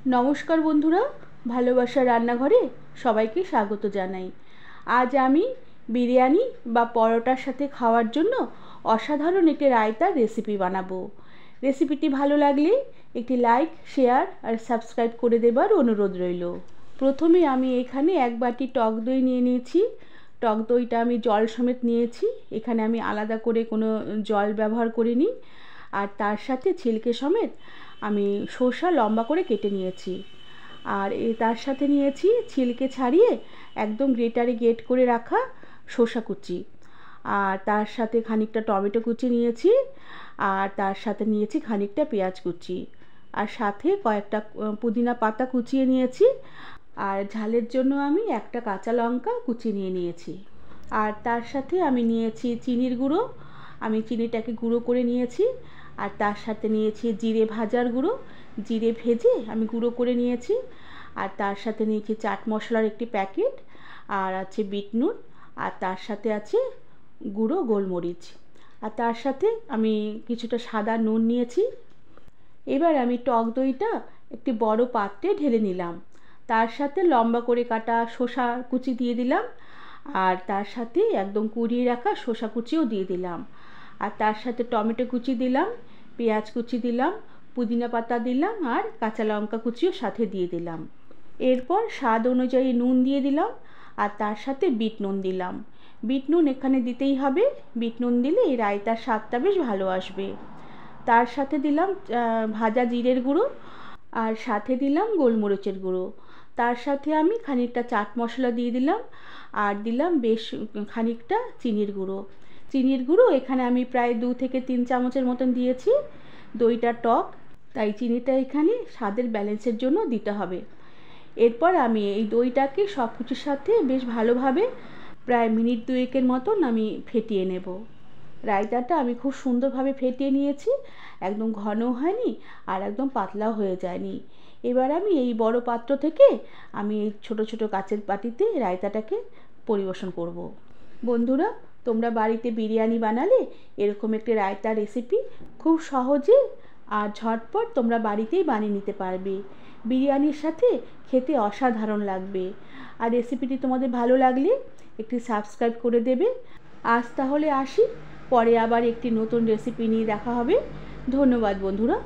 নমস্কার বন্ধুরা, ভালোবাসার রান্নাঘরে সবাইকে স্বাগত জানাই। আজ আমি বিরিয়ানি বা পরোটার সাথে খাওয়ার জন্য অসাধারণ একটি রায়তার রেসিপি বানাবো। রেসিপিটি ভালো লাগলে একটি লাইক, শেয়ার আর সাবস্ক্রাইব করে দেবার অনুরোধ রইল। প্রথমে আমি এখানে 1 বাটি টক দই নিয়ে নিয়েছি। টক দইটা আমি জল সমেত নিয়েছি, এখানে আমি আলাদা করে কোনো জল ব্যবহার করিনি। আর তার সাথে ছিলকে সমেত আমি শসা লম্বা করে কেটে নিয়েছি। আর তার সাথে নিয়েছি ছিলকে ছাড়িয়ে একদম গ্রেটারে গ্রেট করে রাখা শসা কুচি। আর তার সাথে খানিকটা টমেটো কুচি নিয়েছি। আর তার সাথে নিয়েছি খানিকটা পেঁয়াজ কুচি। আর সাথে কয়েকটা পুদিনা পাতা কুচিয়ে নিয়েছি। আর ঝালের জন্য আমি একটা কাঁচা লঙ্কা কুচিয়ে নিয়েছি। আর তার সাথে আমি নিয়েছি চিনির গুঁড়ো, আমি চিনিটাকে গুঁড়ো করে নিয়েছি। আর তার সাথে নিয়েছি জিরে ভাজার গুঁড়ো, জিরে ভেজে আমি গুঁড়ো করে নিয়েছি। আর তার সাথে নিয়েছি চাট মশলার একটি প্যাকেট, আর আছে বিট নুন, আর তার সাথে আছে গুঁড়ো গোলমরিচ। আর তার সাথে আমি কিছুটা সাদা নুন নিয়েছি। এবার আমি টক দইটা একটি বড় পাত্রে ঢেলে নিলাম। তার সাথে লম্বা করে কাটা শসা কুচি দিয়ে দিলাম। আর তার সাথে একদম কুড়িয়ে রাখা শসা কুচিও দিয়ে দিলাম। আর তার সাথে টমেটো কুচি দিলাম, পেঁয়াজ কুচি দিলাম, পুদিনা পাতা দিলাম, আর কাঁচা লঙ্কা কুচিও সাথে দিয়ে দিলাম। এরপর স্বাদ অনুযায়ী নুন দিয়ে দিলাম। আর তার সাথে বিট নুন দিলাম। বিট নুন এখানে দিতেই হবে, বিট নুন দিলে এই রায়তার স্বাদটা বেশ ভালো আসবে। তার সাথে দিলাম ভাজা জিরের গুঁড়ো, আর সাথে দিলাম গোলমরিচের গুঁড়ো। তার সাথে আমি খানিকটা চাট মশলা দিয়ে দিলাম। আর দিলাম বেশ খানিকটা চিনির গুঁড়ো। চিনির গুঁড়ো এখানে আমি প্রায় 2 থেকে 3 চামচের মতন দিয়েছি। দইটা টক, তাই চিনিটা এখানে স্বাদের ব্যালেন্সের জন্য দিতে হবে। এরপর আমি এই দইটাকে সব কিছুর সাথে বেশ ভালোভাবে প্রায় মিনিট 2 মতন আমি ফেটিয়ে নেব। রায়তাটা আমি খুব সুন্দরভাবে ফেটিয়ে নিয়েছি, একদম ঘনও হয়নি আর একদম পাতলাও হয়ে যায়নি। এবার আমি এই বড় পাত্র থেকে আমি এই ছোট ছোট কাচের বাটিতে রায়তাটাকে পরিবেশন করব। বন্ধুরা, তোমরা বাড়িতে বিরিয়ানি বানালে এরকম একটি রায়তার রেসিপি খুব সহজে আর ঝটপট তোমরা বাড়িতেই বানিয়ে নিতে পারবে। বিরিয়ানির সাথে খেতে অসাধারণ লাগবে। আর রেসিপিটি তোমাদের ভালো লাগলে একটি সাবস্ক্রাইব করে দেবে। আজ তাহলে আসি, পরে আবার একটি নতুন রেসিপি নিয়ে দেখা হবে। ধন্যবাদ বন্ধুরা।